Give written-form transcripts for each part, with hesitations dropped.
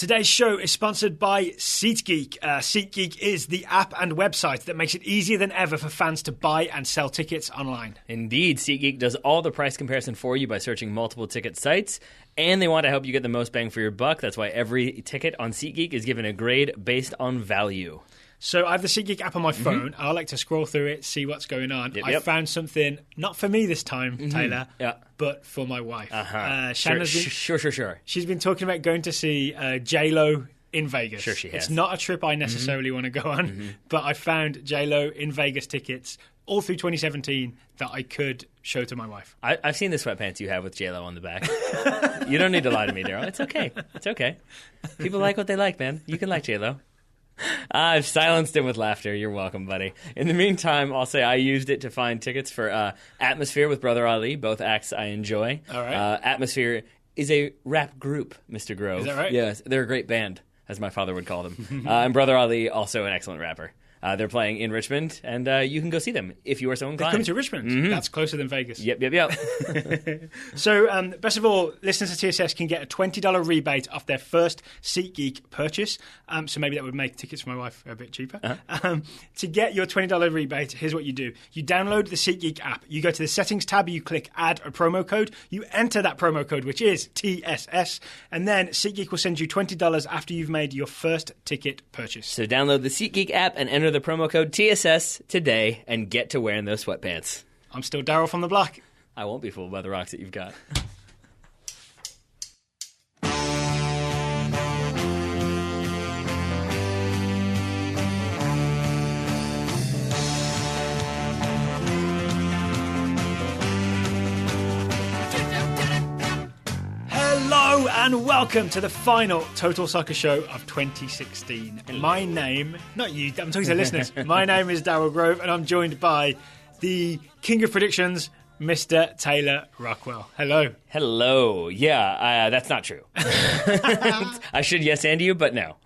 Today's show is sponsored by SeatGeek. SeatGeek is the app and website that makes it easier than ever for fans to buy and sell tickets online. Indeed, SeatGeek does all the price comparison for you by searching multiple ticket sites, and they want to help you get the most bang for your buck. That's why every ticket on SeatGeek is given a grade based on value. So I have the SeatGeek app on my phone. I like to scroll through it, see what's going on. I found something, not for me this time, Taylor, but for my wife. Sure. She's been talking about going to see J-Lo in Vegas. Sure she has. It's not a trip I necessarily want to go on, but I found J-Lo in Vegas tickets all through 2017 that I could show to my wife. I've seen the sweatpants you have with J-Lo on the back. You don't need to lie to me, Daryl. It's okay. It's okay. People like what they like, man. You can like J-Lo. I've silenced him with laughter. You're welcome, buddy. In the meantime, I'll say I used it to find tickets for Atmosphere with Brother Ali, both acts I enjoy. All right. Atmosphere is a rap group, Mr. Grove. Is that right? Yes, they're a great band, as my father would call them. And Brother Ali, also an excellent rapper. They're playing in Richmond, and you can go see them if you are so inclined. They're coming to Richmond. That's closer than Vegas. Yep. So, best of all, listeners to TSS can get a $20 rebate off their first SeatGeek purchase. So maybe that would make tickets for my wife a bit cheaper. To get your $20 rebate, here's what you do. You download the SeatGeek app. You go to the settings tab, you click add a promo code. You enter that promo code, which is TSS, and then SeatGeek will send you $20 after you've made your first ticket purchase. So download the SeatGeek app and enter the promo code TSS today and get to wearing those sweatpants. I'm still Daryl from the block. I won't be fooled by the rocks that you've got. Hello and welcome to the final Total Soccer Show of 2016. My name, not you, I'm talking to the listeners. My name is Daryl Grove and I'm joined by the King of Predictions, Mr. Taylor Rockwell. Hello. Hello. Yeah, that's not true. I should yes and you, but no.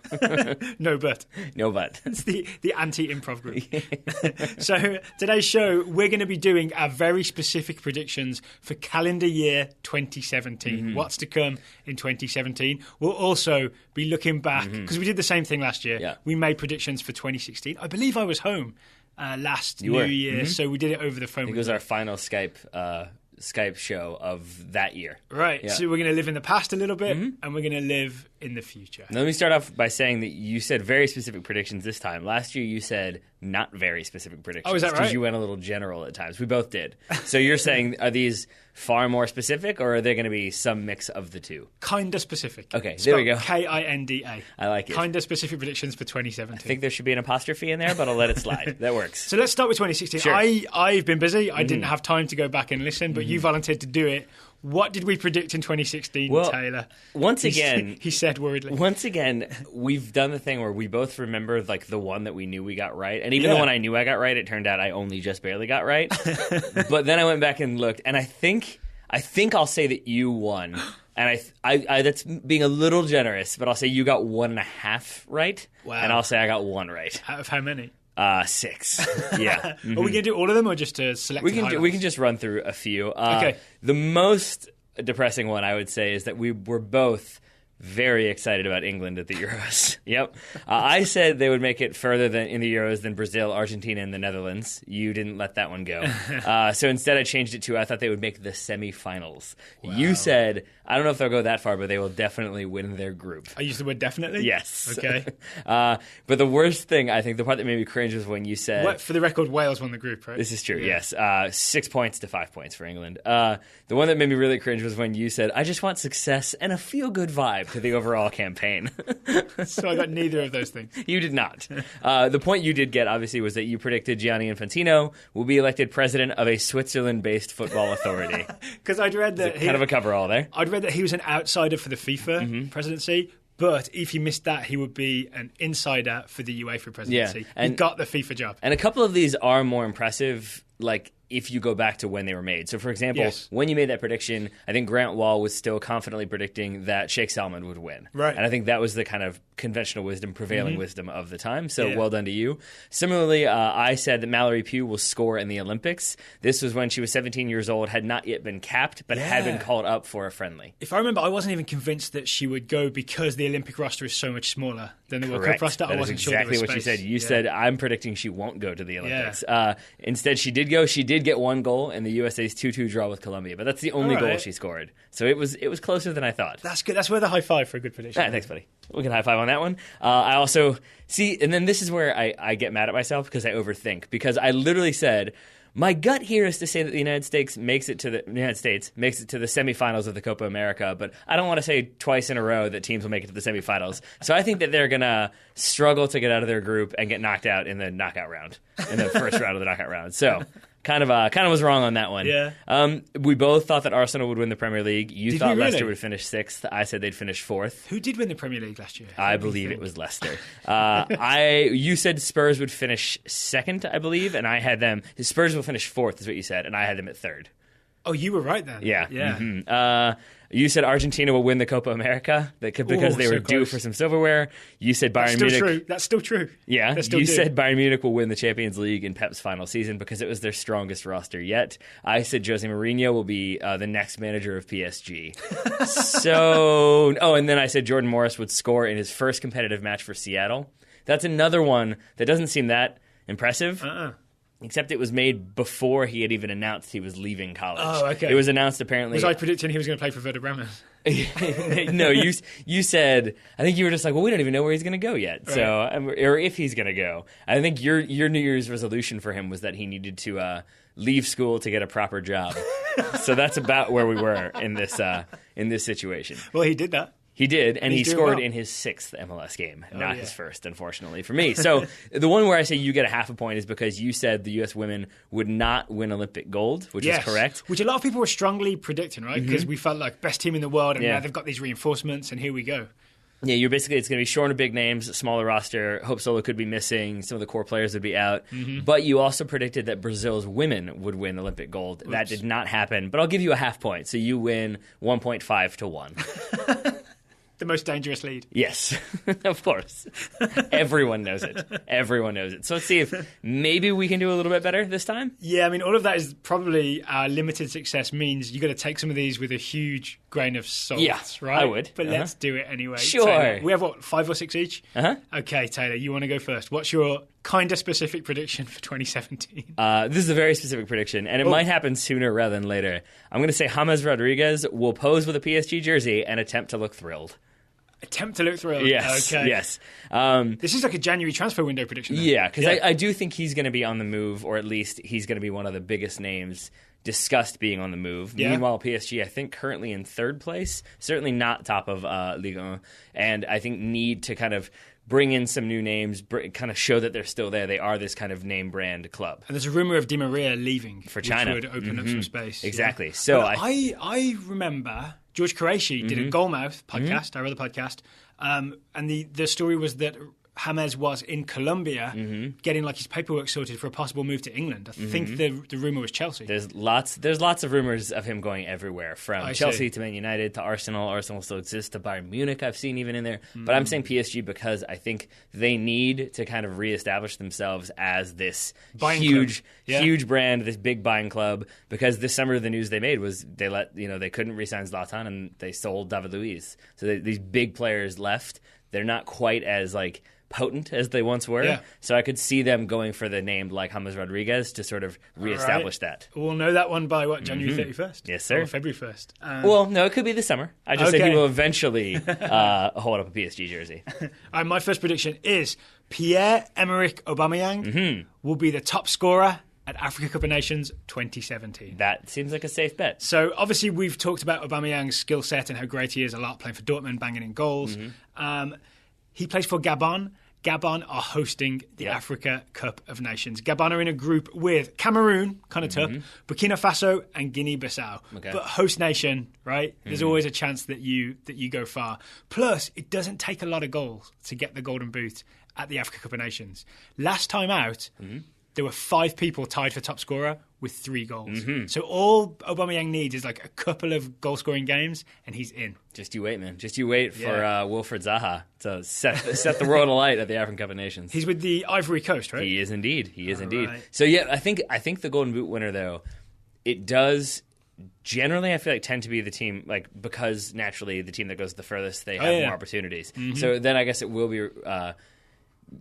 No but. No but. It's the anti-improv group. So today's show, we're going to be doing our very specific predictions for calendar year 2017. What's to come in 2017. We'll also be looking back, because we did the same thing last year. Yeah. We made predictions for 2016. I believe I was home last New Year, so we did it over the phone. I think it was our final Skype show of that year. Right, yeah. So we're going to live in the past a little bit, and we're going to live in the future. Now, let me start off by saying that you said very specific predictions this time. Last year you said not very specific predictions. Oh, is that right? Because you went a little general at times. We both did. So you're saying, are these far more specific, or are there going to be some mix of the two? Kinda specific. Okay, there we go. Kinda. I like it. Kinda specific predictions for 2017. I think there should be an apostrophe in there, but I'll let it slide. That works. So let's start with 2016. Sure. I've been busy. I didn't have time to go back and listen, but you volunteered to do it. What did we predict in 2016, Taylor? Once again, he said worriedly. Once again, we've done the thing where we both remember like the one that we knew we got right, and even the one I knew I got right, it turned out I only just barely got right. But then I went back and looked, and I think I'll say that you won, and I that's being a little generous, but I'll say you got 1.5 right, and I'll say I got 1 right. Out of how many? 6. Yeah. Are we going to do all of them or just to select? We can just run through a few. Okay. The most depressing one I would say is that we were both very excited about England at the Euros. Yep. I said they would make it further in the Euros than Brazil, Argentina, and the Netherlands. You didn't let that one go. So instead I changed it to I thought they would make the semifinals. Wow. You said, I don't know if they'll go that far, but they will definitely win their group. I used the word definitely? Yes. Okay. But the worst thing, I think, the part that made me cringe was when you said... For the record, Wales won the group, right? This is true, yes. 6 points to 5 points for England. The one that made me really cringe was when you said, I just want success and a feel-good vibe to the overall campaign. So I got neither of those things. You did not. The point you did get, obviously, was that you predicted Gianni Infantino will be elected president of a Switzerland-based football authority. Because I'd read that... kind of a coverall there. I'd read that he was an outsider for the FIFA presidency, but if he missed that, he would be an insider for the UEFA presidency. Yeah, and he got the FIFA job. And a couple of these are more impressive, like if you go back to when they were made. So, for example, Yes. when you made that prediction, I think Grant Wall was still confidently predicting that Sheikh Salman would win. Right. And I think that was the kind of conventional wisdom, prevailing wisdom of the time. So, Yeah. well done to you. Similarly, I said that Mallory Pugh will score in the Olympics. This was when she was 17 years old, had not yet been capped, but had been called up for a friendly. If I remember, I wasn't even convinced that she would go because the Olympic roster is so much smaller than the World Cup roster. I That is wasn't sure there exactly was what you space. said. You said, I'm predicting she won't go to the Olympics. Yeah. Instead, she did go. She did get one goal in the USA's 2-2 draw with Colombia, but that's the only All goal right. she scored. So it was closer than I thought. That's good. That's worth a high five for a good prediction. All right, thanks, buddy. We can high five on that one. I also see, and then this is where I get mad at myself because I overthink. Because I literally said, my gut here is to say that the United States makes it to the semifinals of the Copa America, but I don't want to say twice in a row that teams will make it to the semifinals. So I think that they're gonna struggle to get out of their group and get knocked out in the knockout round, in the first round of the knockout round. So. Kind of was wrong on that one. Yeah. We both thought that Arsenal would win the Premier League. You Did thought we really? Leicester would finish 6th. I said they'd finish 4th. Who did win the Premier League last year? I believe it was Leicester. You said Spurs would finish 2nd, I believe, and I had them. Spurs will finish 4th, is what you said, and I had them at 3rd. Oh, you were right then. Yeah. Yeah. Mhm. You said Argentina will win the Copa America because they so were due close. for some silverware. You said That's Bayern still Munich. true. That's still true. Yeah, They're still you due. said Bayern Munich will win the Champions League in Pep's final season because it was their strongest roster yet. I said Jose Mourinho will be the next manager of PSG. And then I said Jordan Morris would score in his first competitive match for Seattle. That's another one that doesn't seem that impressive. Except it was made before he had even announced he was leaving college. Oh, okay. It was announced apparently. Was I predicting he was going to play for Werder Bremen? No, you said, I think you were just like, well, we don't even know where he's going to go yet. Right. So, or if he's going to go. I think your New Year's resolution for him was that he needed to leave school to get a proper job. So that's about where we were in this situation. Well, he did that. He did, and he He's doing scored well. in his 6th MLS game, not yeah. his first, unfortunately, for me. So the one where I say you get a half a point is because you said the U.S. women would not win Olympic gold, which is correct. Which a lot of people were strongly predicting, right? Because we felt like best team in the world, and now they've got these reinforcements, and here we go. Yeah, it's going to be short of big names, smaller roster. Hope Solo could be missing. Some of the core players would be out. But you also predicted that Brazil's women would win Olympic gold. That did not happen. But I'll give you a half point. So you win 1.5 to 1. The most dangerous lead. Yes, of course. Everyone knows it. Everyone knows it. So let's see if maybe we can do a little bit better this time. Yeah, I mean, all of that is probably limited success means you got to take some of these with a huge grain of salt, Yeah, right? I would. But let's do it anyway. Sure. Taylor, we have, 5 or 6 each? Uh-huh. Okay, Taylor, you want to go first. What's your kind of specific prediction for 2017? This is a very specific prediction, and it might happen sooner rather than later. I'm going to say James Rodriguez will pose with a PSG jersey and attempt to look thrilled. Attempt to look thrilled. Yes, Okay. yes. This is like a January transfer window prediction. Then. Yeah, because I do think he's going to be on the move, or at least he's going to be one of the biggest names discussed being on the move. Yeah. Meanwhile, PSG, I think, currently in 3rd place, certainly not top of Ligue 1, and I think need to kind of bring in some new names, kind of show that they're still there. They are this kind of name brand club. And there's a rumor of Di Maria leaving For China. which would open up some space. Exactly. Yeah. So But I remember George Qureshi did a Goalmouth podcast, our other podcast, and the story was that James was in Colombia getting like his paperwork sorted for a possible move to England. I think the rumor was Chelsea. There's lots of rumors of him going everywhere, from I Chelsea see. to Man United to Arsenal. Arsenal still exists, to Bayern Munich I've seen even in there. But I'm saying PSG because I think they need to kind of reestablish themselves as this Buying huge, club. Yeah. huge brand, this big buying club. Because this summer the news they made was they couldn't re-sign Zlatan and they sold David Luiz. So these big players left. They're not quite as potent as they once were. Yeah. So I could see them going for the name like James Rodriguez to sort of reestablish that. We'll know that one by January 31st? Yes, sir. Or February 1st. Well, no, it could be this summer. I just said Okay. he will eventually hold up a PSG jersey. My first prediction is Pierre-Emerick Aubameyang will be the top scorer at Africa Cup of Nations 2017. That seems like a safe bet. So obviously we've talked about Aubameyang's skill set and how great he is a lot, playing for Dortmund, banging in goals. He plays for Gabon. Gabon are hosting the Africa Cup of Nations. Gabon are in a group with Cameroon, kind of tough, Burkina Faso and Guinea-Bissau. Okay. But host nation, right? There's always a chance that you go far. Plus, it doesn't take a lot of goals to get the Golden Boot at the Africa Cup of Nations. Last time out, there were 5 people tied for top scorer with 3 goals. So all Aubameyang needs is like a couple of goal-scoring games, and he's in. Just you wait, man. Just you wait for Wilfried Zaha to set the world alight at the African Cup of Nations. He's with the Ivory Coast, right? He is indeed. Right. So yeah, I think the Golden Boot winner though, it does generally, I feel like, tend to be the team, like, because naturally the team that goes the furthest, they have more opportunities. So then I guess it will be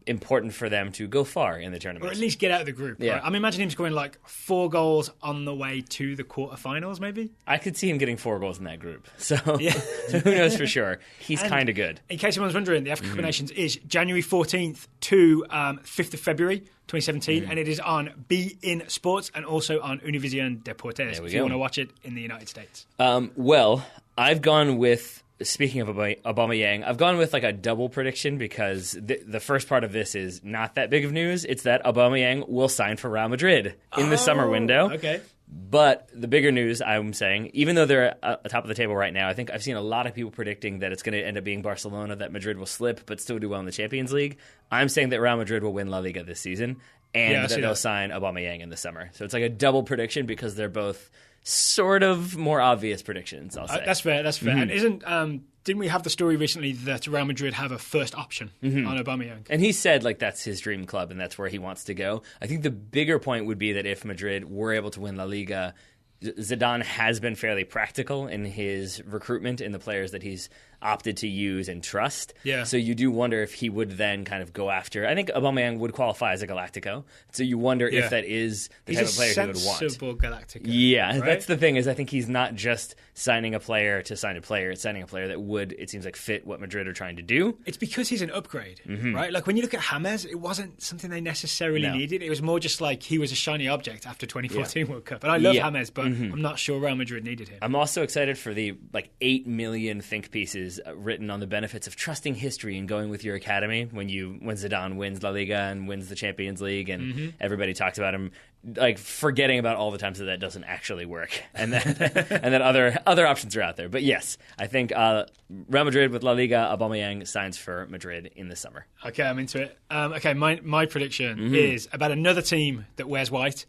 important for them to go far in the tournament. Or at least get out of the group. Yeah. Right? I'm imagining him scoring like 4 goals on the way to the quarterfinals, maybe? I could see him getting 4 goals in that group. So, so who knows for sure. He's kind of good. In case anyone's wondering, the African Cup of Nations is January 14th to 5th of February 2017, and it is on Be In Sports and also on Univision Deportes if you want to watch it in the United States. Well, I've gone with... Speaking of Aubameyang, I've gone with like a double prediction because the first part of this is not that big of news. It's that Aubameyang will sign for Real Madrid in the summer window. Okay. But the bigger news, I'm saying, even though they're atop of the table right now, I think I've seen a lot of people predicting that it's going to end up being Barcelona, that Madrid will slip but still do well in the Champions League. I'm saying that Real Madrid will win La Liga this season and that they'll sign Aubameyang in the summer. So it's like a double prediction because they're both sort of more obvious predictions, I'll say. That's fair. And didn't we have the story recently that Real Madrid have a first option on Aubameyang? And he said like that's his dream club and that's where he wants to go. I think the bigger point would be that if Madrid were able to win La Liga, Zidane has been fairly practical in his recruitment in the players that he's opted to use and trust. Yeah. So you do wonder if he would then kind of go after... I think Aubameyang would qualify as a Galactico. So you wonder if that is the type of player he would want. He's a sensible Galactico. Yeah, right? That's the thing, is I think he's not just signing a player to sign a player. It's signing a player that would, it seems like, fit what Madrid are trying to do. It's because he's an upgrade, right? Like when you look at James, it wasn't something they necessarily needed. It was more just like he was a shiny object after 2014 World Cup. And I love James, but I'm not sure Real Madrid needed him. I'm also excited for the 8 million think pieces written on the benefits of trusting history and going with your academy when Zidane wins La Liga and wins the Champions League and everybody talks about him, like forgetting about all the times that doesn't actually work and that other options are out there. But yes, I think Real Madrid with La Liga, Aubameyang signs for Madrid in the summer. Okay, I'm into it. Okay, my prediction is about another team that wears white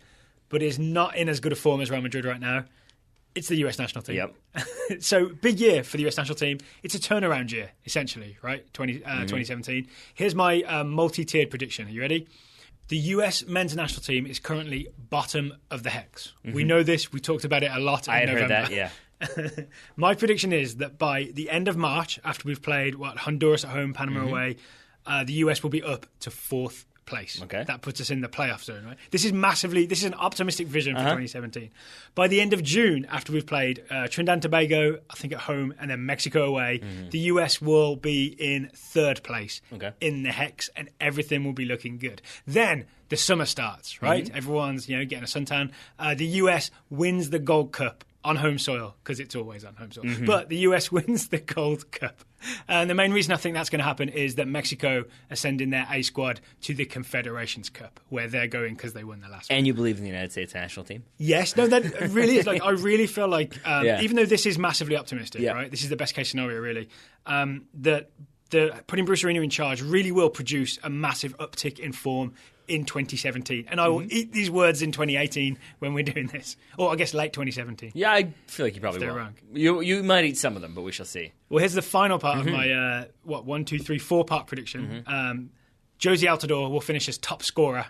but is not in as good a form as Real Madrid right now. It's the US national team. Yep. So, big year for the US national team. It's a turnaround year, essentially, right? 2017. Here's my multi-tiered prediction. Are you ready? The US men's national team is currently bottom of the hex. We know this. We talked about it a lot in November. I heard that, yeah. My prediction is that by the end of March, after we've played Honduras at home, Panama away, the US will be up to 4th place. Okay. That puts us in the playoff zone, right? This is an optimistic vision for 2017. By the end of June, after we've played Trinidad and Tobago, I think at home, and then Mexico away, the US will be in 3rd place in the hex, and everything will be looking good. Then the summer starts, right? Everyone's getting a suntan. The US wins the Gold Cup on home soil, because it's always on home soil. But the US wins the Gold Cup. And the main reason I think that's going to happen is that Mexico are sending their A squad to the Confederations Cup, where they're going because they won the last one. And you believe in the United States national team? Yes. No, that really is. Like, I really feel like, even though this is massively optimistic, right? This is the best case scenario, really, that putting Bruce Arena in charge really will produce a massive uptick in form in 2017. And I will eat these words in 2018 when we're doing this. Or I guess late 2017. Yeah, I feel like you probably will. Wrong. You might eat some of them, but we shall see. Well, here's the final part of my, 4-part prediction. Josie Altidore will finish as top scorer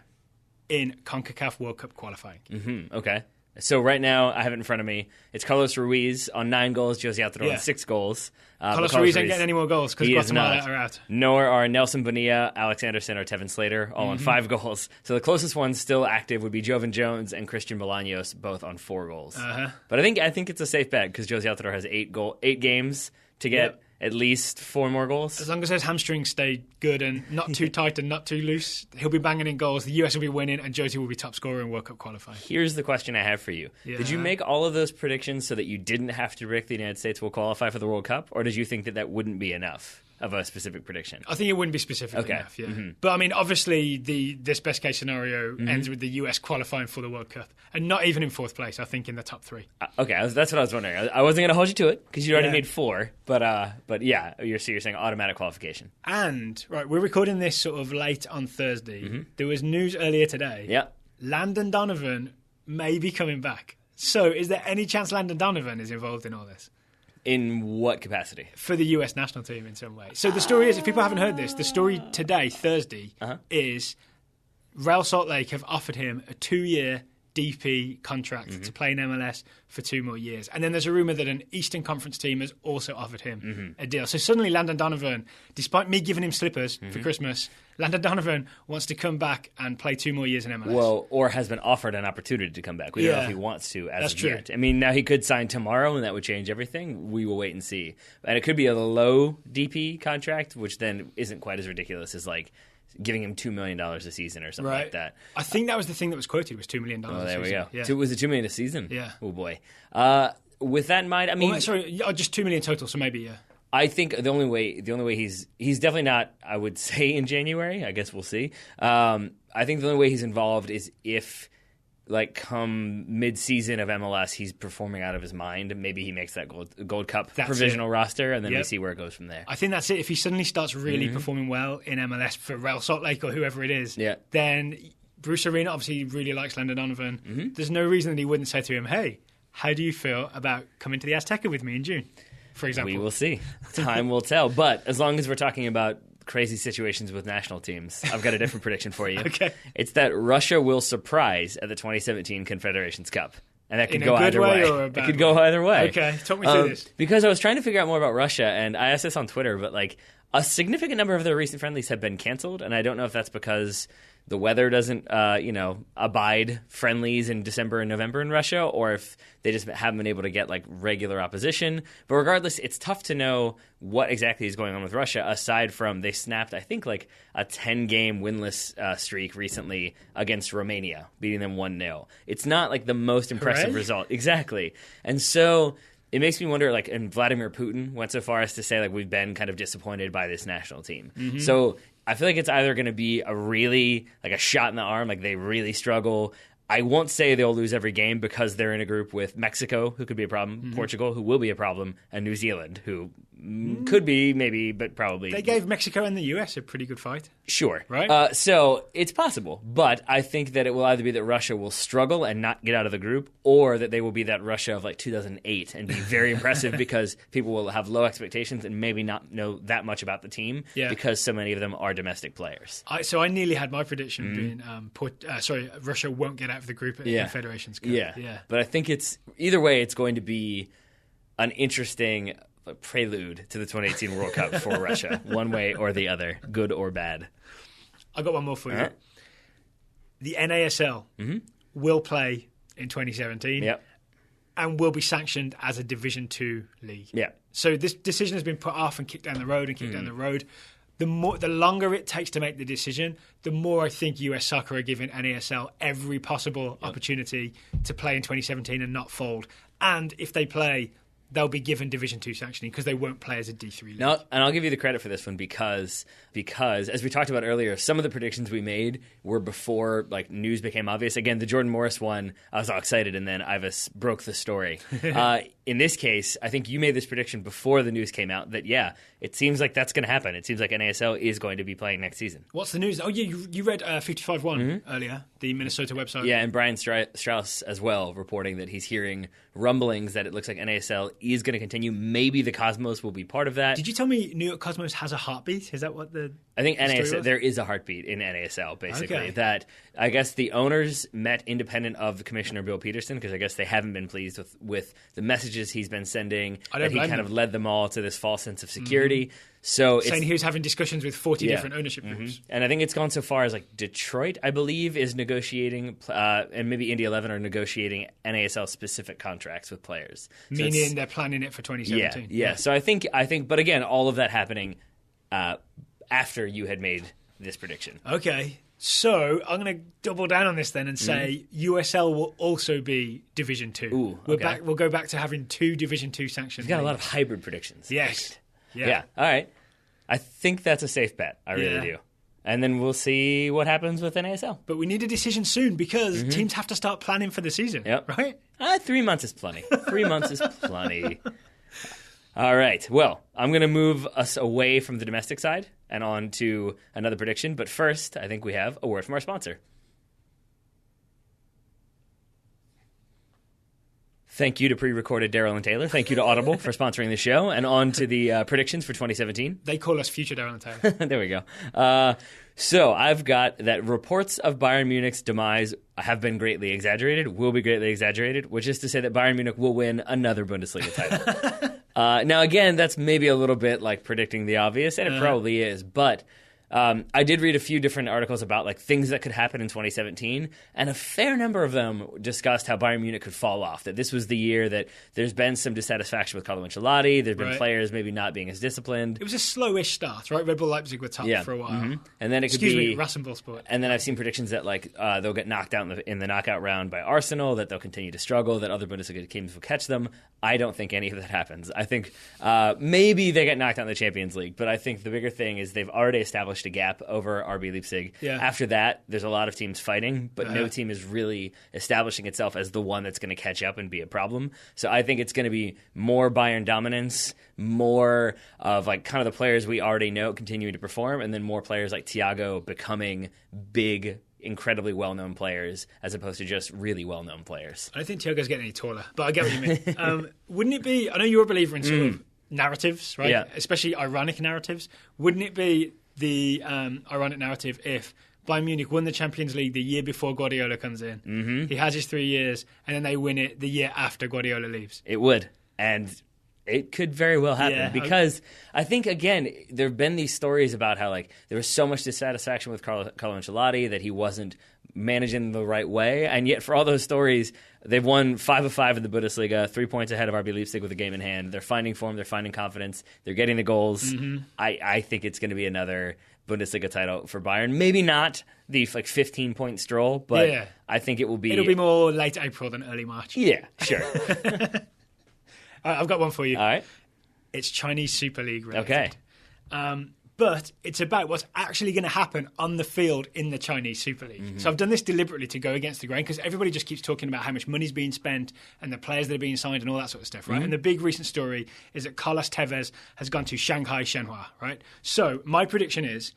in CONCACAF World Cup qualifying. Okay. So right now, I have it in front of me. It's Carlos Ruiz on 9 goals, Josie Altidore on 6 goals. Carlos Ruiz ain't getting any more goals because Guatemala are out. Nor are Nelson Bonilla, Alex Anderson, or Tevin Slater, all on 5 goals. So the closest ones still active would be Jovan Jones and Christian Bolaños, both on 4 goals. But I think it's a safe bet because Josie Altidore has 8 games to get at least 4 more goals. As long as his hamstrings stay good and not too tight and not too loose, he'll be banging in goals. The US will be winning, and Josie will be top scorer in World Cup qualifying. Here's the question I have for you. Did you make all of those predictions so that you didn't have to predict the United States will qualify for the World Cup, or did you think that wouldn't be enough of a specific prediction? I think it wouldn't be specific enough, But, I mean, obviously, this best-case scenario ends with the US qualifying for the World Cup, and not even in 4th place, I think in the top 3. Okay, that's what I was wondering. I wasn't going to hold you to it, because you already made 4, but yeah, you're saying automatic qualification. And, right, we're recording this sort of late on Thursday. There was news earlier today. Yeah. Landon Donovan maybe coming back. So is there any chance Landon Donovan is involved in all this? In what capacity? For the US national team in some way. So the story is, if people haven't heard this, the story today, Thursday, is Real Salt Lake have offered him a 2-year DP contract to play in MLS for 2 more years. And then there's a rumour that an Eastern Conference team has also offered him a deal. So suddenly Landon Donovan, despite me giving him slippers for Christmas, Landon Donovan wants to come back and play 2 more years in MLS. Well, or has been offered an opportunity to come back. We don't know if he wants to as of yet. I mean, now he could sign tomorrow and that would change everything. We will wait and see. And it could be a low DP contract, which then isn't quite as ridiculous as like giving him $2 million a season or something like that. I think that was the thing that was quoted, was $2 million a season. There we go. Yeah. Was it $2 million a season? Yeah. Oh, boy. With that in mind, I mean... just $2 million total, so maybe, yeah. I think the only way he's definitely not, I would say, in January. I guess we'll see. I think the only way he's involved is if, like, come mid-season of MLS, he's performing out of his mind. Maybe he makes that Gold Cup provisional roster, and then we see where it goes from there. I think that's it. If he suddenly starts really performing well in MLS for Real Salt Lake or whoever it is, then Bruce Arena obviously really likes Landon Donovan. There's no reason that he wouldn't say to him, hey, how do you feel about coming to the Azteca with me in June, for example? We will see. Time will tell. But as long as we're talking about crazy situations with national teams, I've got a different prediction for you. Okay. It's that Russia will surprise at the 2017 Confederations Cup. And that could go either way. It could go either way. Okay, talk me through this. Because I was trying to figure out more about Russia, and I asked this on Twitter, but like a significant number of their recent friendlies have been canceled, and I don't know if that's because the weather doesn't, abide friendlies in December and November in Russia, or if they just haven't been able to get like regular opposition. But regardless, it's tough to know what exactly is going on with Russia, aside from they snapped, I think, like a 10-game winless streak recently against Romania, beating them 1-0. It's not like the most impressive result. Exactly. And so it makes me wonder, like, and Vladimir Putin went so far as to say, like, we've been kind of disappointed by this national team. So I feel like it's either going to be a really, like, a shot in the arm, like they really struggle. I won't say they'll lose every game because they're in a group with Mexico, who could be a problem, Portugal, who will be a problem, and New Zealand, who could be, maybe, but probably. They gave Mexico and the US a pretty good fight. Sure. Right? So it's possible, but I think that it will either be that Russia will struggle and not get out of the group, or that they will be that Russia of like 2008 and be very impressive because people will have low expectations and maybe not know that much about the team because so many of them are domestic players. So I nearly had my prediction being, Russia won't get out of the group at the Federations Cup. Yeah. But I think it's, either way, it's going to be an interesting prelude to the 2018 World Cup for Russia, one way or the other, good or bad. I got one more for you. The NASL will play in 2017 and will be sanctioned as a Division 2 league. So this decision has been put off and kicked down the road and kicked down the road. The longer it takes to make the decision, the more I think US Soccer are giving NASL every possible opportunity to play in 2017 and not fold. And if they play, they'll be given Division 2 sanctioning because they won't play as a D3 league. No, and I'll give you the credit for this one because as we talked about earlier, some of the predictions we made were before like news became obvious. Again, the Jordan Morris one, I was all excited, and then Ivis broke the story. In this case, I think you made this prediction before the news came out that, it seems like that's going to happen. It seems like NASL is going to be playing next season. What's the news? Oh, yeah, you read 55-1 earlier, the Minnesota website. Yeah, and Brian Strauss as well, reporting that he's hearing rumblings that it looks like NASL is going to continue. Maybe the Cosmos will be part of that. Did you tell me New York Cosmos has a heartbeat? Is that what I think NASL, there is a heartbeat in NASL, basically. That I guess the owners met independent of the Commissioner Bill Peterson, because I guess they haven't been pleased with the messages he's been sending, that he kind of led them all to this false sense of security. So saying he was having discussions with 40 different ownership groups. And I think it's gone so far as like Detroit, I believe, is negotiating, and maybe Indy 11 are negotiating NASL-specific contracts with players. Meaning they're planning it for 2017. Yeah. So I think, but again, all of that happening after you had made this prediction. Okay. So I'm going to double down on this then and say USL will also be Division 2. Ooh, okay. We'll go back to having 2 Division 2 sanctions. You've got a lot of hybrid predictions. Yes. Yeah. All right. I think that's a safe bet. I really do. And then we'll see what happens with NASL. But we need a decision soon because teams have to start planning for the season. Right? 3 months is plenty. 3 months is plenty. All right. Well, I'm going to move us away from the domestic side and on to another prediction. But first, I think we have a word from our sponsor. Thank you to pre-recorded Daryl and Taylor. Thank you to Audible for sponsoring the show. And on to the predictions for 2017. They call us future Daryl and Taylor. There we go. So I've got that reports of Bayern Munich's demise have been greatly exaggerated, will be greatly exaggerated, which is to say that Bayern Munich will win another Bundesliga title. Now, again, that's maybe a little bit like predicting the obvious, and it probably is, but I did read a few different articles about like things that could happen in 2017, and a fair number of them discussed how Bayern Munich could fall off, that this was the year that there's been some dissatisfaction with Carlo Ancelotti, there's been players maybe not being as disciplined. It was a slowish start, right? Red Bull Leipzig were top for a while. Mm-hmm. And then it could Rasenballsport. And then I've seen predictions that like they'll get knocked out in the knockout round by Arsenal, that they'll continue to struggle, that other Bundesliga teams will catch them. I don't think any of that happens. I think maybe they get knocked out in the Champions League, but I think the bigger thing is they've already established a gap over RB Leipzig. Yeah. After that, there's a lot of teams fighting, but no team is really establishing itself as the one that's going to catch up and be a problem. So I think it's going to be more Bayern dominance, more of like kind of the players we already know continuing to perform, and then more players like Thiago becoming big, incredibly well-known players as opposed to just really well-known players. I don't think Thiago's getting any taller, but I get what you mean. Wouldn't it be, I know you're a believer in sort of narratives, right? Yeah. Especially ironic narratives. Wouldn't it be the ironic narrative if Bayern Munich won the Champions League the year before Guardiola comes in? Mm-hmm. He has his 3 years, and then they win it the year after Guardiola leaves. It would. And it could very well happen because I think, again, there have been these stories about how like there was so much dissatisfaction with Carlo Ancelotti that he wasn't managing the right way. And yet for all those stories, they've won 5 of 5 in the Bundesliga, 3 points ahead of RB Leipzig with a game in hand. They're finding form. They're finding confidence. They're getting the goals. Mm-hmm. I think it's going to be another Bundesliga title for Bayern. Maybe not the like 15-point stroll, but I think it will be. It'll be more late April than early March. Yeah, sure. I've got one for you. All right. It's Chinese Super League related. Okay. But it's about what's actually going to happen on the field in the Chinese Super League. Mm-hmm. So I've done this deliberately to go against the grain because everybody just keeps talking about how much money's being spent and the players that are being signed and all that sort of stuff, right? Mm-hmm. And the big recent story is that Carlos Tevez has gone to Shanghai Shenhua, right? So my prediction is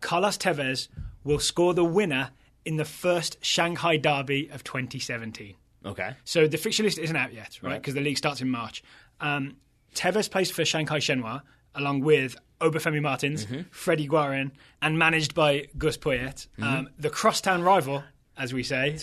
Carlos Tevez will score the winner in the first Shanghai derby of 2017. Okay. So the fixture list isn't out yet, right? Because the league starts in March. Tevez plays for Shanghai Shenhua along with Obafemi Martins, Freddie Guarin, and managed by Gus Poyet. The crosstown rival, as we say,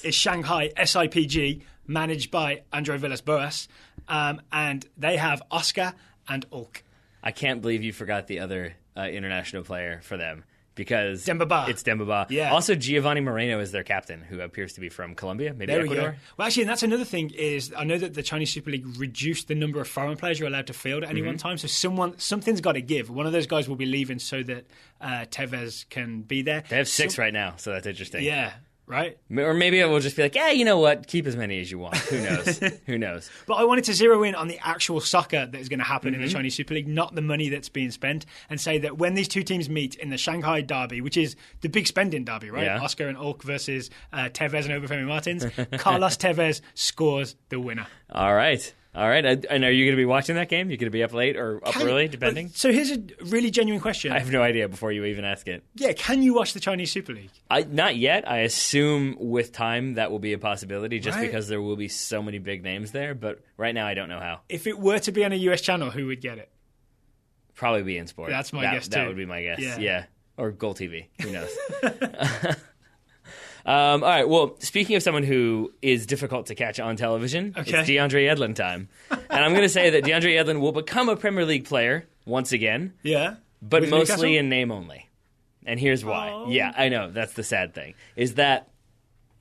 is Shanghai SIPG, managed by Andre Villas-Boas. And they have Oscar and Ulk. I can't believe you forgot the other international player for them. Because Demba it's Demba Ba. Yeah. Also, Giovanni Moreno is their captain, who appears to be from Colombia, maybe there Ecuador. We go. Well, actually, and that's another thing is I know that the Chinese Super League reduced the number of foreign players you're allowed to field at any one time. So something's got to give. One of those guys will be leaving so that Tevez can be there. They have 6 right now, so that's interesting. Yeah. Right? Or maybe it will just be like, yeah, you know what? Keep as many as you want. Who knows? Who knows? But I wanted to zero in on the actual soccer that is going to happen in the Chinese Super League, not the money that's being spent, and say that when these two teams meet in the Shanghai derby, which is the big spending derby, right? Yeah. Oscar and Ulk versus Tevez and Obafemi Martins, Carlos Tevez scores the winner. All right. And are you going to be watching that game? You're going to be up late or up early, depending? So here's a really genuine question. I have no idea before you even ask it. Yeah, can you watch the Chinese Super League? Not yet. I assume with time that will be a possibility just because there will be so many big names there. But right now I don't know how. If it were to be on a US channel, who would get it? Probably be in sport. That's my guess too. That would be my guess. Yeah. Or Gold TV. Who knows? All right, well, speaking of someone who is difficult to catch on television, it's DeAndre Yedlin time. And I'm going to say that DeAndre Yedlin will become a Premier League player once again. Yeah. But mostly in name only. And here's why. Oh. Yeah, I know. That's the sad thing. Is that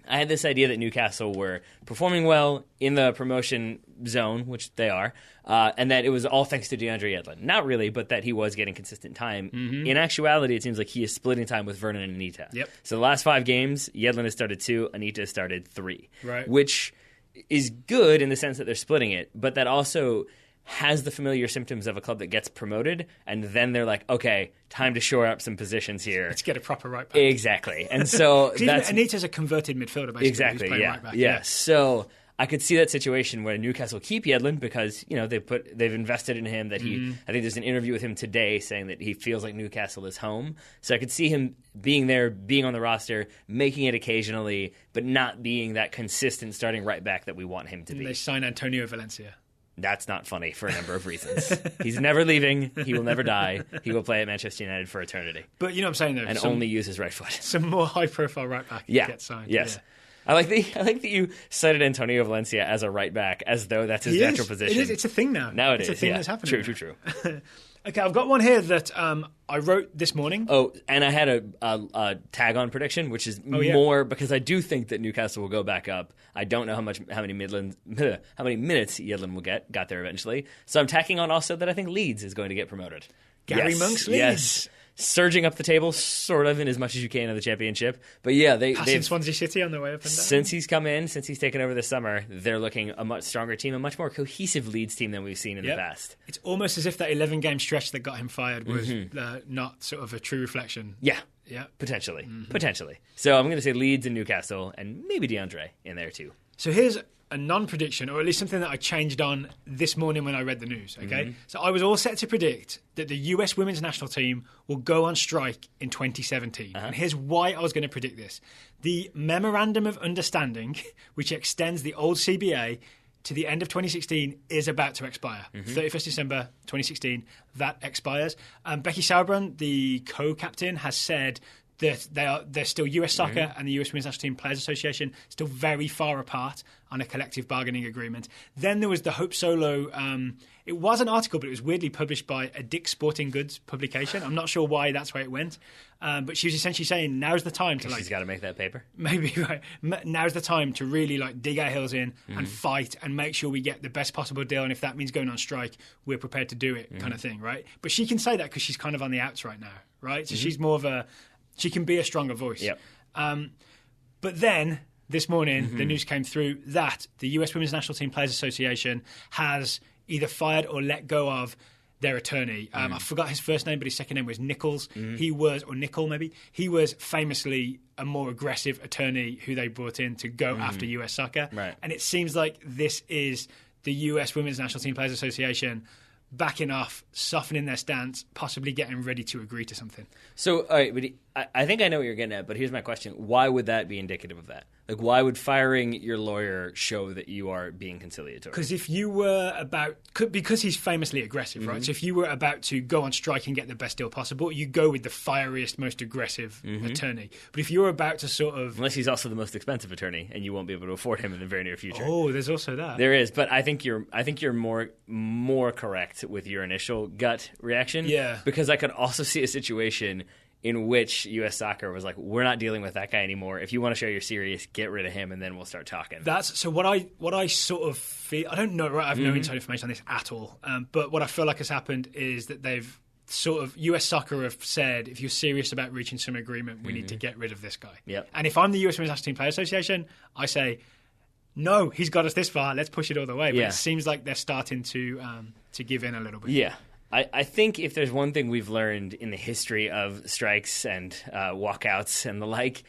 I had this idea that Newcastle were performing well in the promotion zone, which they are, and that it was all thanks to DeAndre Yedlin. Not really, but that he was getting consistent time. Mm-hmm. In actuality, it seems like he is splitting time with Vernon and Anita. Yep. So the last 5 games, Yedlin has started 2, Anita has started 3. Right. Which is good in the sense that they're splitting it, but that also has the familiar symptoms of a club that gets promoted, and then they're like, okay, time to shore up some positions here. Let's get a proper right back. Exactly. And so that's... Anita's a converted midfielder, basically. Exactly, right back. Yeah. So I could see that situation where Newcastle keep Yedlin because they've invested in him. That I think there's an interview with him today saying that he feels like Newcastle is home. So I could see him being there, being on the roster, making it occasionally, but not being that consistent starting right back that we want him to be. They sign Antonio Valencia. That's not funny for a number of reasons. He's never leaving. He will never die. He will play at Manchester United for eternity. But you know what I'm saying, though? And only use his right foot. Some more high-profile right back get signed. Yes. Yeah. I like that you cited Antonio Valencia as a right back as though that's his natural position. It is. It's a thing now. Now it is. It's a thing that's happening. True. Okay, I've got one here that I wrote this morning. Oh, and I had a tag-on prediction, which is more because I do think that Newcastle will go back up. I don't know how many minutes Yedlin will got there eventually. So I'm tacking on also that I think Leeds is going to get promoted. Gary Monk's Leeds. Yes. Surging up the table, sort of, in as much as you can in the Championship. But yeah, they've Swansea City on their way up and down. Since he's come in, since he's taken over this summer, they're looking a much stronger team, a much more cohesive Leeds team than we've seen in the past. It's almost as if that 11-game stretch that got him fired was not sort of a true reflection. Yeah, potentially. So I'm going to say Leeds and Newcastle, and maybe DeAndre in there too. So here's a non-prediction, or at least something that I changed on this morning when I read the news, okay? So I was all set to predict that the US women's national team will go on strike in 2017. And here's why I was going to predict this. The Memorandum of Understanding, which extends the old CBA to the end of 2016, is about to expire. 31st December 2016, that expires. Becky Sauerbrunn, the co-captain, has said that they're still US Soccer and the US Women's National Team Players Association still very far apart on a collective bargaining agreement. Then there was the Hope Solo. It was an article, but it was weirdly published by a Dick's Sporting Goods publication. I'm not sure why that's where it went. But she was essentially saying now's the time to she's got to make that paper. Maybe, right. Now's the time to really dig our heels in and fight and make sure we get the best possible deal. And if that means going on strike, we're prepared to do it kind of thing, right? But she can say that because she's kind of on the outs right now, right? So she's more of she can be a stronger voice. Yep. But then this morning, the news came through that the US Women's National Team Players Association has either fired or let go of their attorney. I forgot his first name, but his second name was Nichols. He was famously a more aggressive attorney who they brought in to go after US Soccer. Right. And it seems like this is the US Women's National Team Players Association backing off, softening their stance, possibly getting ready to agree to something. So, all right, but I think I know what you're getting at, but here's my question. Why would that be indicative of that? Why would firing your lawyer show that you are being conciliatory? Because if you were because he's famously aggressive, right? So if you were about to go on strike and get the best deal possible, you go with the fieriest, most aggressive attorney. But if you're about to sort of... Unless he's also the most expensive attorney, and you won't be able to afford him in the very near future. Oh, there's also that. There is, but I think you're more correct with your initial gut reaction. Yeah. Because I could also see a situation in which U.S. Soccer was like, we're not dealing with that guy anymore. If you want to show you're serious, get rid of him, and then we'll start talking. That's so. What I sort of feel. I don't know. Right, I have no inside information on this at all. But what I feel like has happened is that they've sort of U.S. Soccer have said, if you're serious about reaching some agreement, we need to get rid of this guy. Yep. And if I'm the U.S. Women's National Team Players Association, I say, no, he's got us this far. Let's push it all the way. But it seems like they're starting to give in a little bit. Yeah. I think if there's one thing we've learned in the history of strikes and walkouts and the like,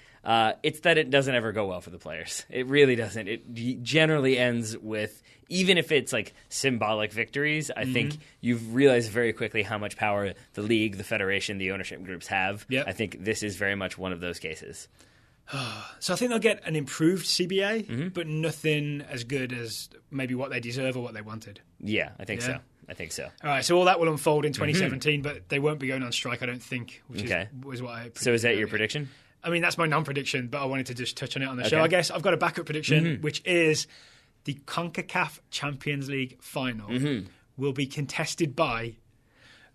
it's that it doesn't ever go well for the players. It really doesn't. It generally ends with, even if it's like symbolic victories, I think you've realized very quickly how much power the league, the federation, the ownership groups have. Yep. I think this is very much one of those cases. So I think they'll get an improved CBA, but nothing as good as maybe what they deserve or what they wanted. Yeah, I think so. I think so. All right, so all that will unfold in 2017, but they won't be going on strike, I don't think, which was what I predicted. So is that your prediction? I mean, that's my non-prediction, but I wanted to just touch on it on the show. I guess I've got a backup prediction, which is the CONCACAF Champions League final will be contested by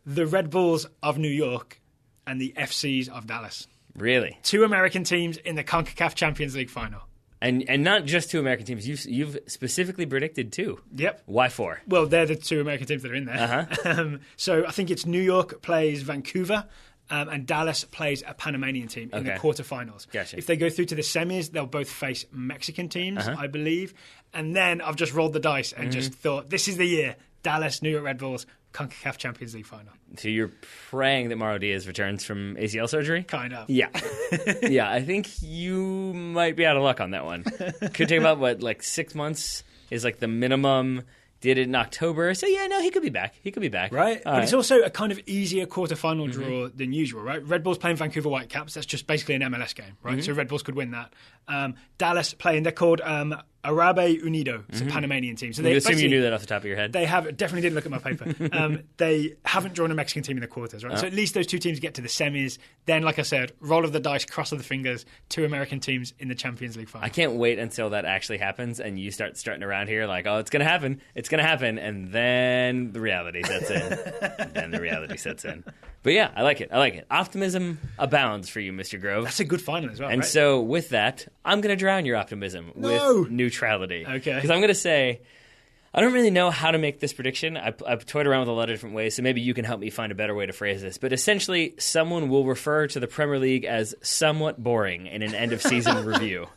the Red Bulls of New York and the FCs of Dallas. Really? 2 American teams in the CONCACAF Champions League final. And not just 2 American teams. You've specifically predicted 2. Yep. Why 4? Well, they're the 2 American teams that are in there. So I think it's New York plays Vancouver, and Dallas plays a Panamanian team in the quarterfinals. Gotcha. If they go through to the semis, they'll both face Mexican teams, I believe. And then I've just rolled the dice and just thought, this is the year. Dallas, New York Red Bulls, CONCACAF Champions League final. So you're praying that Mauro Diaz returns from ACL surgery? Kind of. Yeah. Yeah, I think you might be out of luck on that one. Could take about, 6 months is the minimum. Did it in October. So, yeah, no, he could be back. Right? But it's also a kind of easier quarterfinal draw than usual, right? Red Bulls playing Vancouver Whitecaps. That's just basically an MLS game, right? So Red Bulls could win that. Dallas playing, they're called Arabe Unido. It's a Panamanian team. So I assume you knew that off the top of your head. They definitely didn't look at my paper. They haven't drawn a Mexican team in the quarters, right? So at least those two teams get to the semis. Then, like I said, roll of the dice, cross of the fingers, 2 American teams in the Champions League final. I can't wait until that actually happens and you start strutting around here oh, it's going to happen. It's going to happen. And then the reality sets in. But yeah, I like it. Optimism abounds for you, Mr. Grove. That's a good final as well, And right? so with that, I'm going to drown your optimism with neutrality. Okay. Because I'm going to say, I don't really know how to make this prediction. I've toyed around with a lot of different ways, so maybe you can help me find a better way to phrase this. But essentially, someone will refer to the Premier League as somewhat boring in an end-of-season review.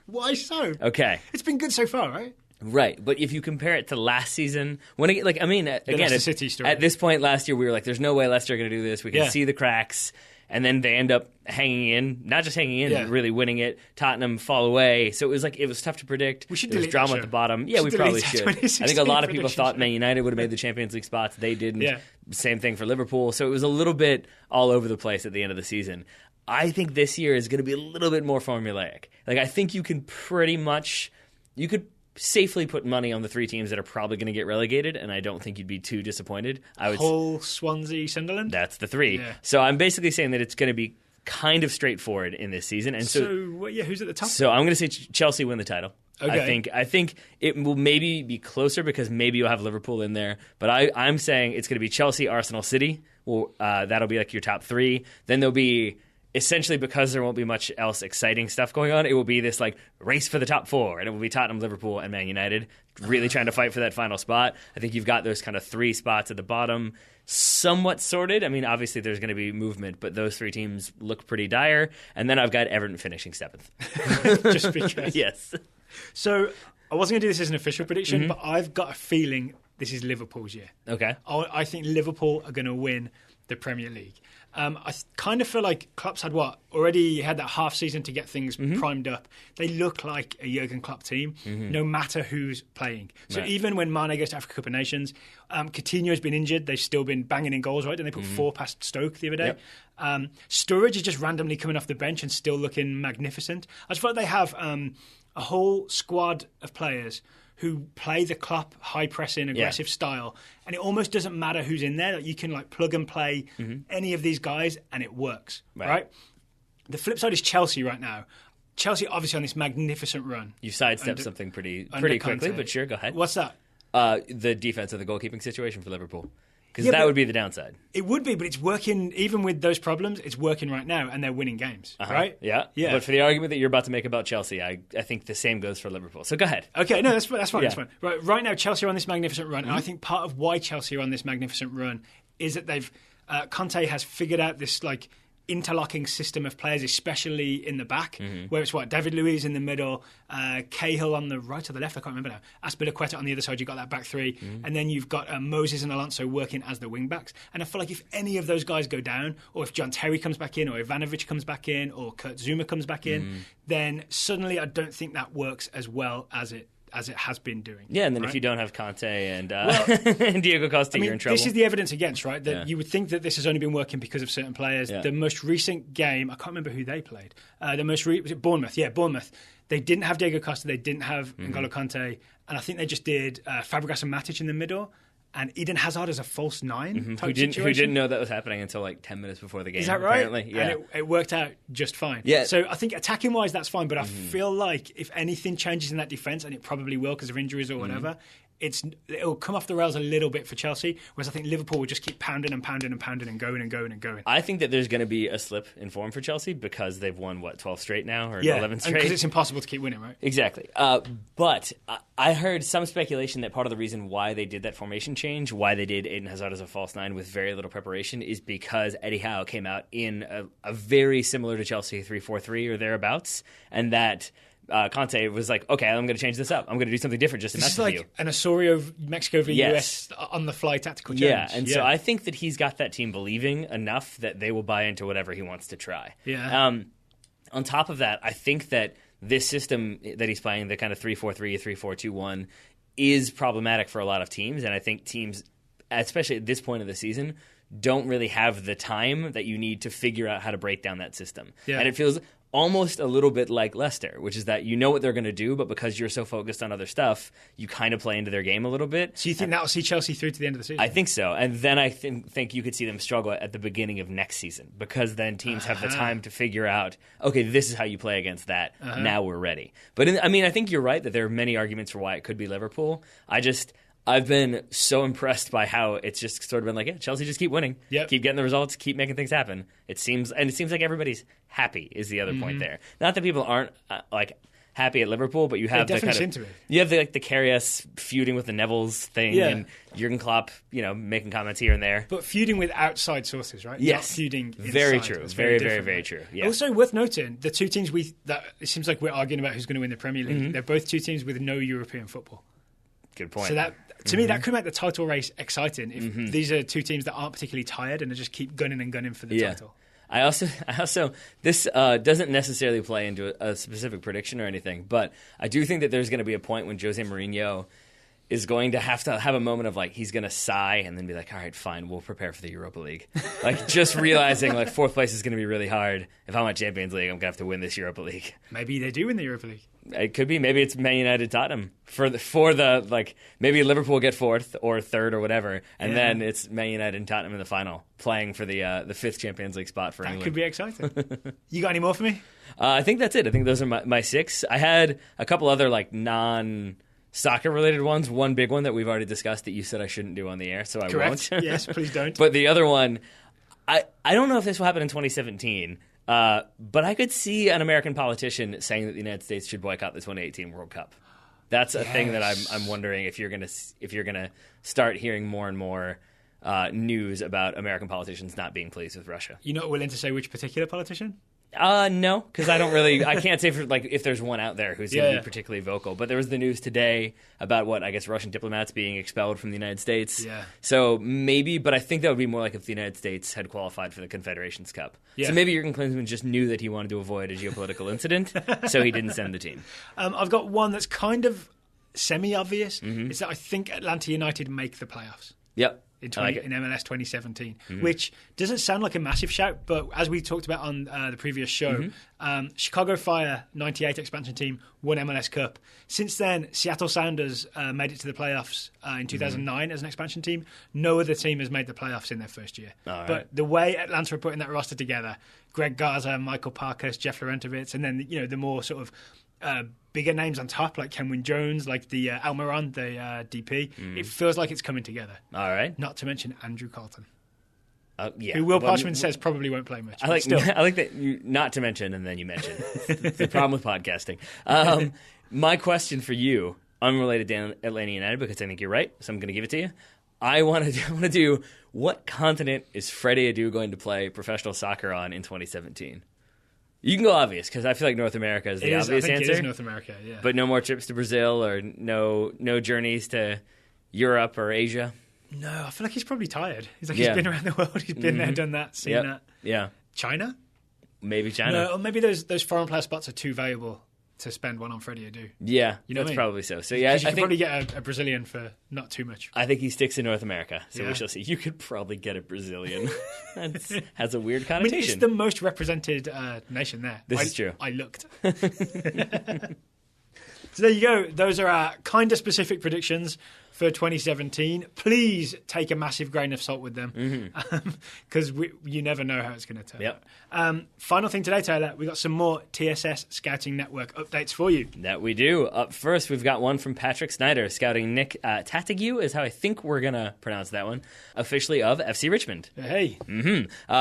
Why so? Okay. It's been good so far, right? Right, but if you compare it to last season, again, Leicester City story. At this point last year, we were like, "There's no way Leicester are going to do this." We can see the cracks, and then they end up hanging in, not just hanging in, really winning it. Tottenham fall away, so it was tough to predict. We should There was delete drama that at the show. bottom. Yeah, we probably delete should. that I think a lot of people predictions. thought Man United would have made the Champions League spots. They didn't. Yeah. Same thing for Liverpool. So it was a little bit all over the place at the end of the season. I think this year is going to be a little bit more formulaic. I think you can you could safely put money on the 3 teams that are probably going to get relegated, and I don't think you'd be too disappointed. Hull, Swansea, Sunderland? That's the 3. Yeah. So I'm basically saying that it's going to be kind of straightforward in this season. And so who's at the top? So I'm going to say Chelsea win the title. Okay. I think it will maybe be closer because maybe you'll have Liverpool in there. But I'm saying it's going to be Chelsea, Arsenal, City. Well, that'll be your top 3. Then there'll be, essentially, because there won't be much else exciting stuff going on, it will be this race for the top 4, and it will be Tottenham, Liverpool, and Man United really trying to fight for that final spot. I think you've got those kind of 3 spots at the bottom somewhat sorted. I mean, obviously there's going to be movement, but those 3 teams look pretty dire. And then I've got Everton finishing 7th. Just because. Yes. So I wasn't going to do this as an official prediction, but I've got a feeling this is Liverpool's year. Okay. I think Liverpool are going to win the Premier League. I kind of feel like Klopp's already had that half season to get things primed up. They look like a Jurgen Klopp team, no matter who's playing. So even when Mane goes to Africa Cup of Nations, Coutinho's been injured. They've still been banging in goals, right? And they put 4 past Stoke the other day. Yep. Sturridge is just randomly coming off the bench and still looking magnificent. I just feel like they have a whole squad of players who play the Klopp high-pressing, aggressive style. And it almost doesn't matter who's in there. You can plug and play any of these guys and it works, right? The flip side is Chelsea right now. Chelsea obviously on this magnificent run. You sidestepped something pretty quickly, Conte. but sure, go ahead. What's that? The defense of the goalkeeping situation for Liverpool. Because that would be the downside. It would be, but it's working, even with those problems, it's working right now, and they're winning games, right? Yeah. But for the argument that you're about to make about Chelsea, I think the same goes for Liverpool. So go ahead. Okay, no, that's fine. That's fine. Right now, Chelsea are on this magnificent run, and I think part of why Chelsea are on this magnificent run is that they've Conte has figured out this interlocking system of players, especially in the back, where it's David Luiz in the middle, Cahill on the right or the left, I can't remember now, Azpilicueta on the other side, you've got that back 3, and then you've got Moses and Alonso working as the wing-backs. And I feel like if any of those guys go down, or if John Terry comes back in, or Ivanovic comes back in, or Kurt Zuma comes back in, then suddenly I don't think that works as well as it has been doing. Yeah, and then if you don't have Conte and and Diego Costa, you're in trouble. This is the evidence against, right? That you would think that this has only been working because of certain players. The most recent game, I can't remember who they played. Was it Bournemouth? Yeah, Bournemouth. They didn't have Diego Costa, they didn't have N'Golo Conte, and I think they just did Fabregas and Matic in the middle, and Eden Hazard as a false 9 type situation. Who didn't know that was happening until 10 minutes before the game. Is that right? Apparently. Yeah. And it worked out just fine. Yeah. So I think attacking-wise, that's fine, but I feel like if anything changes in that defence, and it probably will because of injuries or whatever, it'll come off the rails a little bit for Chelsea, whereas I think Liverpool will just keep pounding and pounding and pounding and going and going and going. I think that there's going to be a slip in form for Chelsea because they've won, 12 straight now or 11 straight? Because it's impossible to keep winning, right? Exactly. But I heard some speculation that part of the reason why they did that formation change, why they did Eden Hazard as a false 9 with very little preparation, is because Eddie Howe came out in a very similar to Chelsea 3-4-3 or thereabouts, and that Conte was like, okay, I'm going to change this up. I'm going to do something different just to mess with you. This is like an Osorio Mexico v US on-the-fly tactical change. Yeah, and so I think that he's got that team believing enough that they will buy into whatever he wants to try. Yeah. On top of that, I think that this system that he's playing, the kind of 3-4-3, 3-4-2-1, is problematic for a lot of teams, and I think teams, especially at this point of the season, don't really have the time that you need to figure out how to break down that system. Yeah. And it feels almost a little bit like Leicester, which is that you know what they're going to do, but because you're so focused on other stuff, you kind of play into their game a little bit. So you think that'll see Chelsea through to the end of the season? I think so. And then I think you could see them struggle at the beginning of next season, because then teams have the time to figure out, okay, this is how you play against that. Now we're ready. But I think you're right that there are many arguments for why it could be Liverpool. I've been so impressed by how it's just sort of been like, yeah, Chelsea just keep winning, keep getting the results, keep making things happen. It seems like everybody's happy is the other point there. Not that people aren't happy at Liverpool, but you have the kind of you have the Karius feuding with the Nevilles thing, and Jurgen Klopp, making comments here and there, but feuding with outside sources, right? Yes, not feuding inside. Very true, very true. Yeah. Also worth noting, the two teams that it seems like we're arguing about who's going to win the Premier League. They're both two teams with no European football. Good point. So that, to me, that could make the title race exciting if these are two teams that aren't particularly tired and they just keep gunning and gunning for the title. I also this doesn't necessarily play into a specific prediction or anything, but I do think that there's going to be a point when Jose Mourinho is going to have a moment of he's going to sigh and then be like, all right, fine, we'll prepare for the Europa League. Just realizing fourth place is going to be really hard. If I want Champions League, I'm going to have to win this Europa League. Maybe they do win the Europa League. It could be. Maybe it's Man United, Tottenham for the maybe Liverpool will get fourth or third or whatever, and then it's Man United and Tottenham in the final, playing for the fifth Champions League spot for England. That could be exciting. You got any more for me? I think that's it. I think those are my six. I had a couple other non-soccer related ones. One big one that we've already discussed that you said I shouldn't do on the air, so I Correct. won't. Yes, please don't. But the other one, I don't know if this will happen in 2017. But I could see an American politician saying that the United States should boycott the 2018 World Cup. That's a thing that I'm wondering if you're gonna start hearing more and more news about American politicians not being pleased with Russia. You're not willing to say which particular politician? No, because I can't say if there's one out there who's going to be particularly vocal. But there was the news today about Russian diplomats being expelled from the United States. Yeah. So maybe, but I think that would be more like if the United States had qualified for the Confederations Cup. Yeah. So maybe Jurgen Klinsmann just knew that he wanted to avoid a geopolitical incident, so he didn't send the team. I've got one that's kind of semi-obvious. It's that I think Atlanta United make the playoffs. Yep. In MLS 2017, which doesn't sound like a massive shout, but as we talked about on the previous show, Chicago Fire 98 expansion team won MLS Cup. Since then, Seattle Sounders made it to the playoffs in 2009 as an expansion team. No other team has made the playoffs in their first year. But the way Atlanta are putting that roster together, Greg Garza, Michael Parkhurst, Jeff Laurentowicz, and then the more sort of bigger names on top, like Kenwyn Jones, like the Almiron, the DP. It feels like it's coming together. All right. Not to mention Andrew Carlton. Yeah. Who Will Parchman says probably won't play much. I like that you not to mention and then you mention. The problem with podcasting. My question for you, unrelated to Atlanta United, because I think you're right, so I'm going to give it to you. I want to do, what continent is Freddie Adu going to play professional soccer on in 2017? You can go obvious, because I feel like North America is the obvious answer. It is North America, yeah. But no more trips to Brazil or no journeys to Europe or Asia? No, I feel like he's probably tired. He's he's been around the world. He's been there, done that, seen that. Yeah. China? Maybe China. No, or maybe those foreign player spots are too valuable to spend one on Freddie Adu. Yeah, that's probably so. So yeah, I think probably get a Brazilian for not too much. I think he sticks in North America, so we shall see. You could probably get a Brazilian. That has a weird connotation. I mean, it's the most represented nation there. This is true. I looked. So there you go. Those are our kind of specific predictions for 2017. Please take a massive grain of salt with them, because you never know how it's going to turn out. Final thing today, Taylor, we got some more TSS Scouting Network updates for you. That we do. Up first, we've got one from Patrick Snyder, scouting Nick Tattague, is how I think we're going to pronounce that one, officially of FC Richmond. Hey.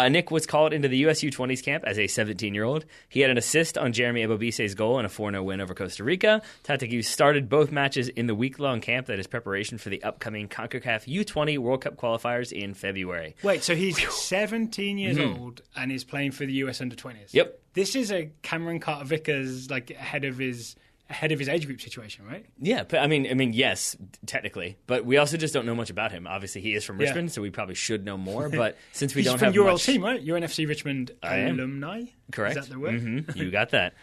Nick was called into the USU 20s camp as a 17-year-old. He had an assist on Jeremy Ebobise's goal in a 4-0 win over Costa Rica. Tattague started both matches in the week-long camp that is preparation preparation for the upcoming CONCACAF U20 World Cup qualifiers in February. Wait, so he's 17 years old and is playing for the US under-20s? Yep. This is a Cameron Carter-Vickers, like, ahead of his age group situation, right? Yeah, but I mean, yes, technically, but we also just don't know much about him. Obviously, he is from Richmond, so we probably should know more. But since we don't have He's from your much, old team, right? You're an FC Richmond alumni. Correct. Is that the word? Mm-hmm. You got that.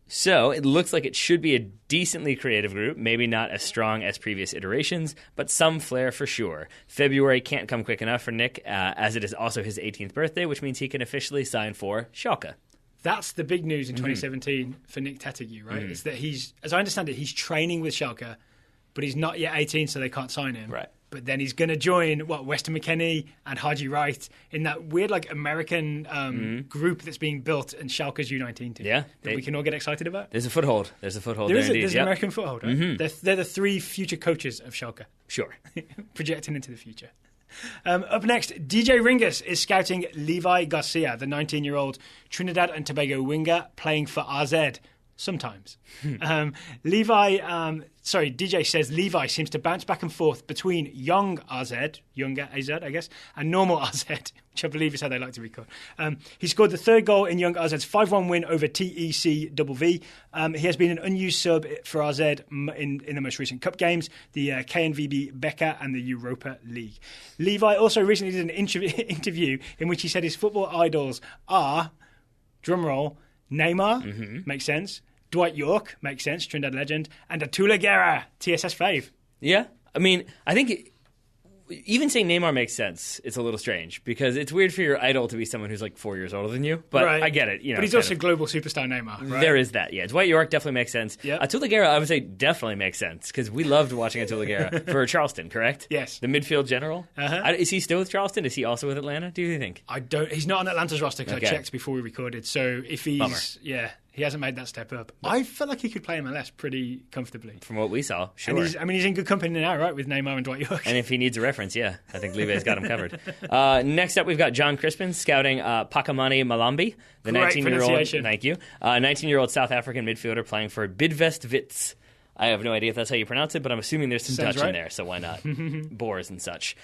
So it looks like it should be a decently creative group, maybe not as strong as previous iterations, but some flair for sure. February can't come quick enough for Nick, as it is also his 18th birthday, which means he can officially sign for Schalke. That's the big news in 2017 for Nick Tettigue, right? It's that he's, as I understand it, he's training with Schalke, but he's not yet 18, so they can't sign him. Right. But then he's going to join, Weston McKennie and Haji Wright in that weird, like, American group that's being built in Schalke's U19 team. Yeah. That we can all get excited about. There's a foothold. There's indeed. There's an American foothold, right? They're the 3 future coaches of Schalke. Sure. Projecting into the future. Up next, DJ Ringus is scouting Levi Garcia, the 19-year-old Trinidad and Tobago winger playing for RZ. Sometimes. DJ says Levi seems to bounce back and forth between younger AZ, I guess, and normal RZ, which I believe is how they like to be called. He scored the 3rd goal in young RZ's 5-1 win over TECVV. He has been an unused sub for RZ in the most recent cup games, the KNVB Becker and the Europa League. Levi also recently did an interview in which he said his football idols are, drumroll, Neymar, makes sense. Dwight York, makes sense, Trinidad legend. And Atula Guerra, TSS fave. Yeah. I mean, I think even saying Neymar makes sense. It's a little strange because it's weird for your idol to be someone who's like 4 years older than you. But I get it. But he's also global superstar Neymar, right? There is that, yeah. Dwight York definitely makes sense. Yep. Atula Guerra, I would say, definitely makes sense because we loved watching Atula Guerra for Charleston, correct? Yes. The midfield general. Uh-huh. Is he still with Charleston? Is he also with Atlanta? Do you think? He's not on Atlanta's roster because I checked before we recorded. So if he's... Bummer. Yeah. He hasn't made that step up. I felt like he could play MLS pretty comfortably. From what we saw, sure. And he's in good company now, right, with Neymar and Dwight York. And if he needs a reference, yeah, I think Levi's got him covered. Next up, we've got John Crispin scouting Pakamani Malambi, the 19-year-old. Thank you. 19-year-old South African midfielder playing for Bidvest Wits. I have no idea if that's how you pronounce it, but I'm assuming there's some Dutch in there, so why not? Boers and such.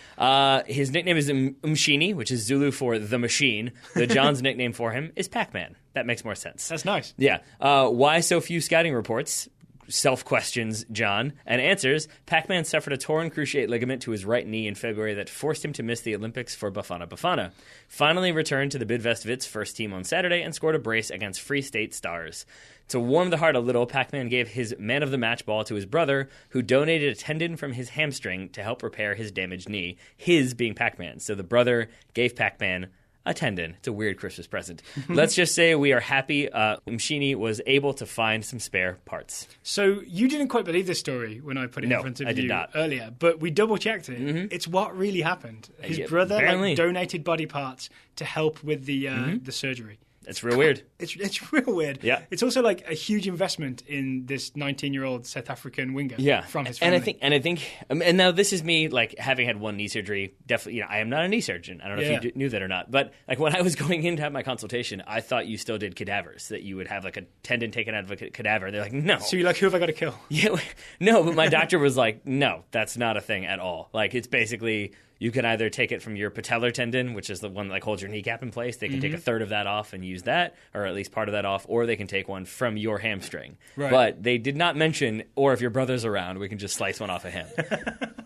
His nickname is Umshini, which is Zulu for the machine. The John's nickname for him is Pac-Man. That makes more sense. That's nice. Yeah. Why so few scouting reports? Self-questions John, and answers, Pac-Man suffered a torn cruciate ligament to his right knee in February that forced him to miss the Olympics for Bafana Bafana. Finally returned to the Bidvest Wits first team on Saturday and scored a brace against Free State Stars. To warm the heart a little, Pac-Man gave his man of the match ball to his brother, who donated a tendon from his hamstring to help repair his damaged knee, his being Pac-Man. So the brother gave Pac-Man a tendon. It's a weird Christmas present. Let's just say we are happy Umshini was able to find some spare parts. So you didn't quite believe this story when I put it in front of you earlier, but we double-checked it. Mm-hmm. It's what really happened. His brother donated body parts to help with the surgery. It's real weird. It's real weird. Yeah. It's also like a huge investment in this 19-year-old South African winger from his family. And I think, and now this is me like having had one knee surgery. Definitely, I am not a knee surgeon. I don't know if you knew that or not. But like when I was going in to have my consultation, I thought you still did cadavers. That you would have like a tendon taken out of a cadaver. They're like, no. So you're like, who have I got to kill? Yeah, no. But my doctor was like, no, that's not a thing at all. Like it's basically. You can either take it from your patellar tendon, which is the one that like holds your kneecap in place. They can take a third of that off and use that, or at least part of that off, or they can take one from your hamstring. Right. But they did not mention, or if your brother's around, we can just slice one off of him.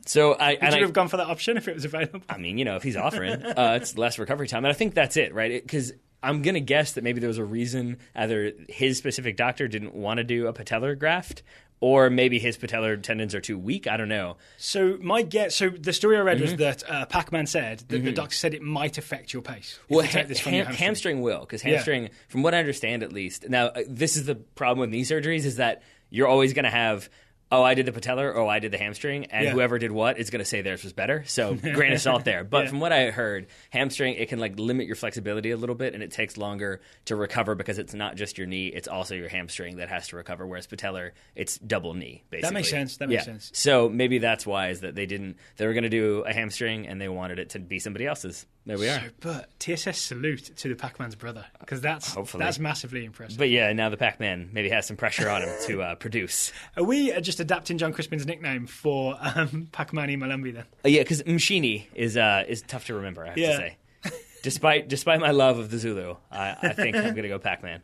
So would you have gone for that option if it was available? I mean, if he's offering, it's less recovery time. And I think that's it, right? Because I'm going to guess that maybe there was a reason either his specific doctor didn't want to do a patellar graft, or maybe his patellar tendons are too weak. I don't know. So the story I read was that Pac-Man said that the doctor said it might affect your pace. Well, hamstring will, because hamstring, from what I understand at least, now this is the problem with knee surgeries, is that you're always going to have, I did the patellar, I did the hamstring, and whoever did what is going to say theirs was better. So grain of salt there. But from what I heard, hamstring, it can like limit your flexibility a little bit, and it takes longer to recover because it's not just your knee, it's also your hamstring that has to recover, whereas patellar, it's double knee, basically. That makes sense. So maybe that's why, is that they were going to do a hamstring, and they wanted it to be somebody else's. There we are. So, but TSS salute to the Pac-Man's brother, because that's massively impressive. But yeah, now the Pac-Man maybe has some pressure on him to produce. Are we just adapting John Crispin's nickname for Pac-Man Malumbi then? Yeah, because Mshini is tough to remember, I have to say. Despite my love of the Zulu, I think I'm going to go Pac-Man.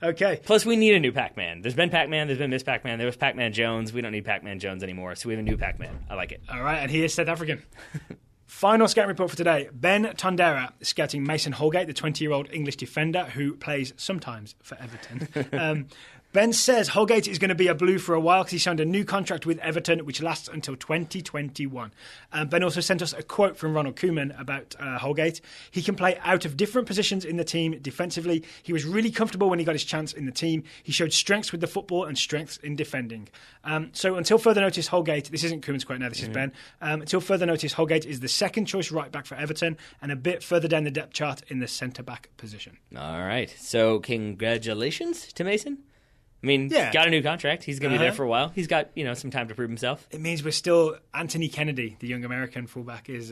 Okay. Plus, we need a new Pac-Man. There's been Pac-Man, there's been Miss Pac-Man, there was Pac-Man Jones. We don't need Pac-Man Jones anymore, so we have a new Pac-Man. I like it. All right, and he is South African. Final scouting report for today. Ben Tondera scouting Mason Holgate, the 20-year-old English defender who plays sometimes for Everton. Ben says Holgate is going to be a Blue for a while because he signed a new contract with Everton, which lasts until 2021. Ben also sent us a quote from Ronald Koeman about Holgate. He can play out of different positions in the team defensively. He was really comfortable when he got his chance in the team. He showed strengths with the football and strengths in defending. So until further notice, Holgate, this isn't Koeman's quote now, this is Ben. Until further notice, Holgate is the second choice right back for Everton and a bit further down the depth chart in the centre back position. All right. So congratulations to Mason. I mean, he's got a new contract. He's going to be there for a while. He's got, some time to prove himself. It means we're still... Anthony Kennedy, the young American fullback, is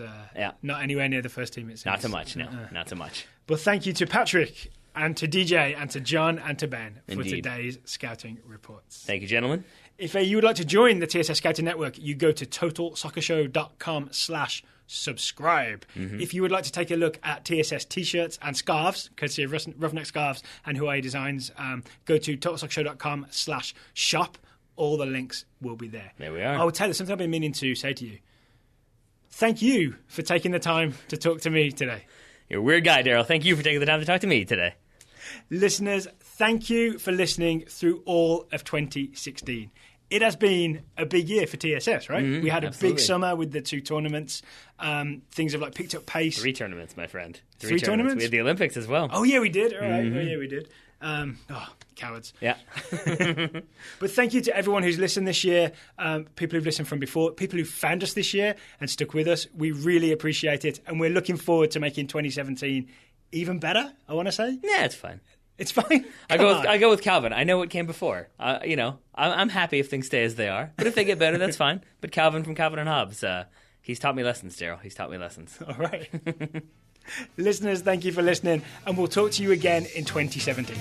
not anywhere near the first team, it seems. Not so much, no. Not so much. But thank you to Patrick and to DJ and to John and to Ben for Indeed. today's scouting reports. Thank you, gentlemen. If you would like to join the TSS Scouting Network, you go to totalsoccershow.com/subscribe. If you would like to take a look at TSS t-shirts and scarves, courtesy of Roughneck Scarves and Hawaii Designs, go to totalsoccershow.com/shop. All the links will be there. There we are. Oh, Taylor, something I've been meaning to say to you. Thank you for taking the time to talk to me today. You're a weird guy, Daryl. Thank you for taking the time to talk to me today. Listeners, thank you for listening through all of 2016. It has been a big year for TSS, right? We had a big summer with the 2 tournaments. Things have picked up pace. 3 tournaments, my friend. 3 tournaments? We had the Olympics as well. Oh, yeah, we did. All right. Oh, yeah, we did. Cowards. Yeah. But thank you to everyone who's listened this year, people who've listened from before, people who found us this year and stuck with us. We really appreciate it. And we're looking forward to making 2017 even better, I want to say. Yeah, it's fine. It's fine. I go with Calvin. I know what came before. I'm happy if things stay as they are. But if they get better, that's fine. But Calvin from Calvin and Hobbes, he's taught me lessons, Daryl. He's taught me lessons. All right. Listeners, thank you for listening. And we'll talk to you again in 2017.